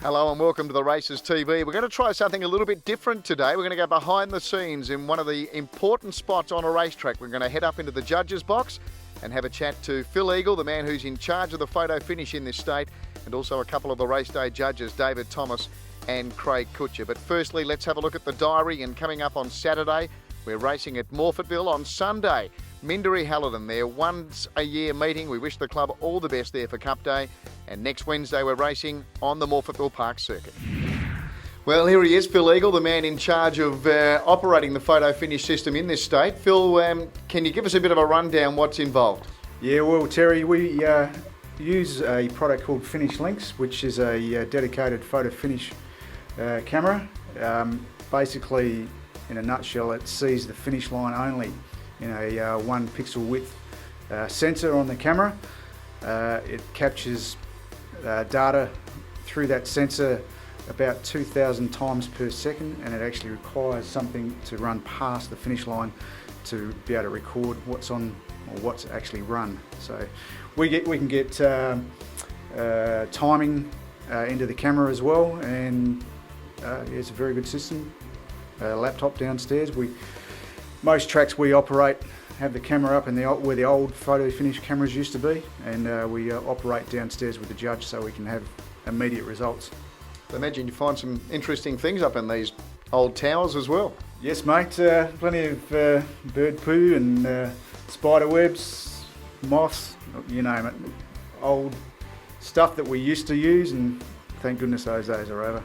Hello and welcome to the Races TV. We're going to try something a little bit different today. We're going to go behind the scenes in one of the important spots on a racetrack. We're going to head up into the judges' box and have a chat to Phil Eagle, the man who's in charge of the photo finish in this state, and also a couple of the race day judges, David Thomas and Craig Kutcher. But firstly, let's have a look at the diary, and coming up on Saturday, we're racing at Morphettville. On Sunday, Mindarie-Halidon, their once-a-year meeting. We wish the club all the best there for Cup Day. And next Wednesday, we're racing on the Morphettville Park circuit. Well, here he is, Phil Eagle, the man in charge of operating the photo finish system in this state. Phil, can you give us a bit of a rundown what's involved? Yeah, well, Terry, we use a product called Finish Links, which is a dedicated photo finish camera. Basically, in a nutshell, it sees the finish line only in a 1 pixel width sensor on the camera. It captures data through that sensor about 2,000 times per second, and it actually requires something to run past the finish line to be able to record what's on or what's actually run. So we can get timing into the camera as well, and it's a very good system. Laptop downstairs. Most tracks we operate have the camera up in where the old photo finish cameras used to be, and we operate downstairs with the judge so we can have immediate results. I imagine you find some interesting things up in these old towers as well. Yes, mate. Plenty of bird poo and spider webs, moths, you name it. Old stuff that we used to use, and thank goodness those days are over.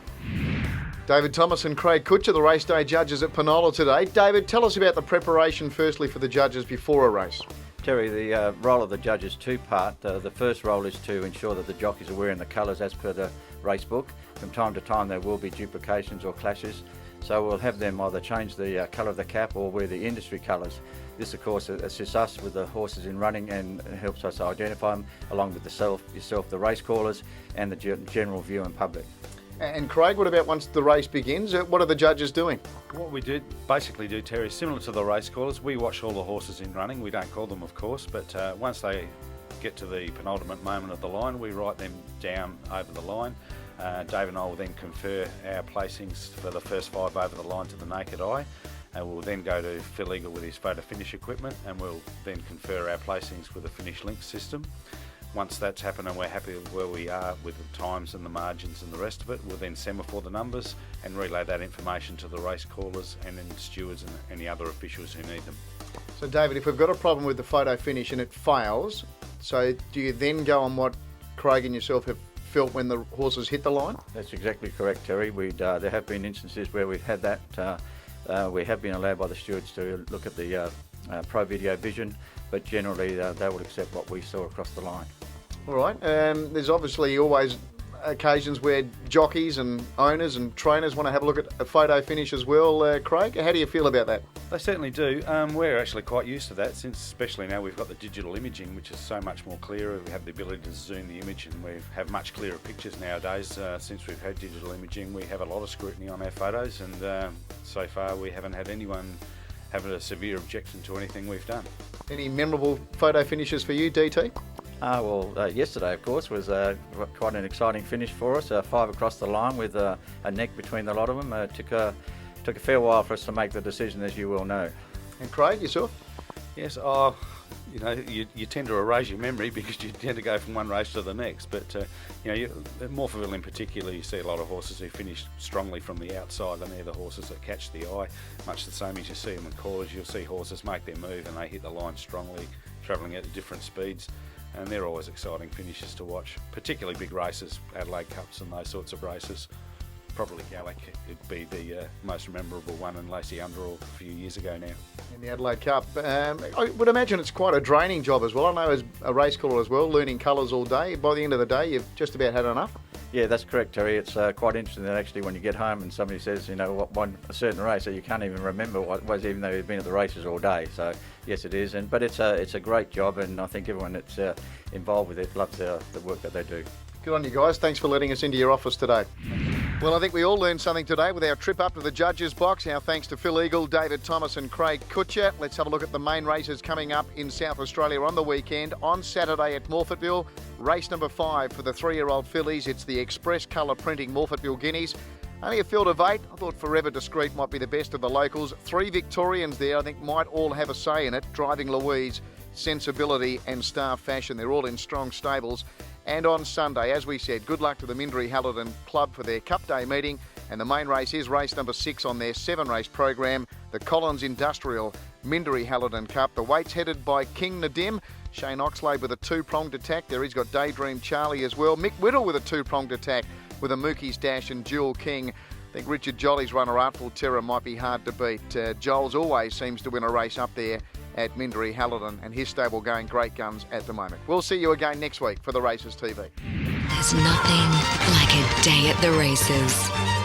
David Thomas and Craig Kutcher, the race day judges at Penola today. David, tell us about the preparation firstly for the judges before a race. Terry, the role of the judge is two-part. The first role is to ensure that the jockeys are wearing the colours as per the race book. From time to time there will be duplications or clashes, so we'll have them either change the colour of the cap or wear the industry colours. This of course assists us with the horses in running and helps us identify them, along with yourself, the race callers and the general viewing public. And Craig, what about once the race begins? What are the judges doing? What we basically do, Terry, is similar to the race callers. We watch all the horses in running. We don't call them, of course, but once they get to the penultimate moment of the line, we write them down over the line. Dave and I will then confer our placings for the first 5 over the line to the naked eye, and we'll then go to Phil Eagle with his photo finish equipment, and we'll then confer our placings with the Finish Link system. Once that's happened and we're happy with where we are with the times and the margins and the rest of it, we'll then semaphore the numbers and relay that information to the race callers and then stewards and any other officials who need them. So David, if we've got a problem with the photo finish and it fails, so do you then go on what Craig and yourself have felt when the horses hit the line? That's exactly correct, Terry. There have been instances where we've had that. We have been allowed by the stewards to look at the Pro Video Vision, but generally they will accept what we saw across the line. All right. There's obviously always occasions where jockeys and owners and trainers want to have a look at a photo finish as well. Craig, how do you feel about that? They certainly do. We're actually quite used to that, since especially now we've got the digital imaging, which is so much more clearer. We have the ability to zoom the image, and we have much clearer pictures nowadays. Since we've had digital imaging, we have a lot of scrutiny on our photos, and so far we haven't had anyone have a severe objection to anything we've done. Any memorable photo finishes for you, DT? Yesterday, of course, was quite an exciting finish for us. 5 across the line with a neck between the lot of them. Took a fair while for us to make the decision, as you well know. And Craig, yourself? Yes, you tend to erase your memory because you tend to go from one race to the next. But at Morphettville in particular, you see a lot of horses who finish strongly from the outside, and they're the horses that catch the eye. Much the same as you see them in callers, you'll see horses make their move and they hit the line strongly, travelling at different speeds. And they're always exciting finishes to watch, particularly big races, Adelaide Cups and those sorts of races. Probably Gallic would be the most memorable one, in Lacey Underall a few years ago now. In the Adelaide Cup. I would imagine it's quite a draining job as well. I know as a race caller as well, learning colours all day. By the end of the day, you've just about had enough. Yeah, that's correct, Terry. It's quite interesting that actually when you get home and somebody says, what won a certain race, that you can't even remember what it was, even though you've been at the races all day. So yes, it is. But it's a great job, and I think everyone that's involved with it loves the work that they do. Good on you guys. Thanks for letting us into your office today. Well, I think we all learned something today with our trip up to the judges' box. Our thanks to Phil Eagle, David Thomas and Craig Kutcher. Let's have a look at the main races coming up in South Australia on the weekend. On Saturday at Morphettville, race number 5 for the 3-year-old fillies. It's the Express Colour Printing Morphettville Guineas. Only a field of 8. I thought Forever Discreet might be the best of the locals. 3 Victorians there, I think, might all have a say in it. Driving Louise, Sensibility and Star Fashion. They're all in strong stables. And on Sunday, as we said, good luck to the Mindarie-Halidon Club for their Cup Day meeting. And the main race is race number 6 on their 7-race program, the Collins Industrial Mindarie-Halidon Cup. The weight's headed by King Nadim. Shane Oxlade with a 2-pronged attack there. He's got Daydream Charlie as well. Mick Whittle with a 2-pronged attack with a Mookie's Dash and Jewel King. I think Richard Jolly's runner, Artful Terror, might be hard to beat. Joel's always seems to win a race up there at Mindarie-Halidon, and his stable going great guns at the moment. We'll see you again next week for the Races TV. There's nothing like a day at the races.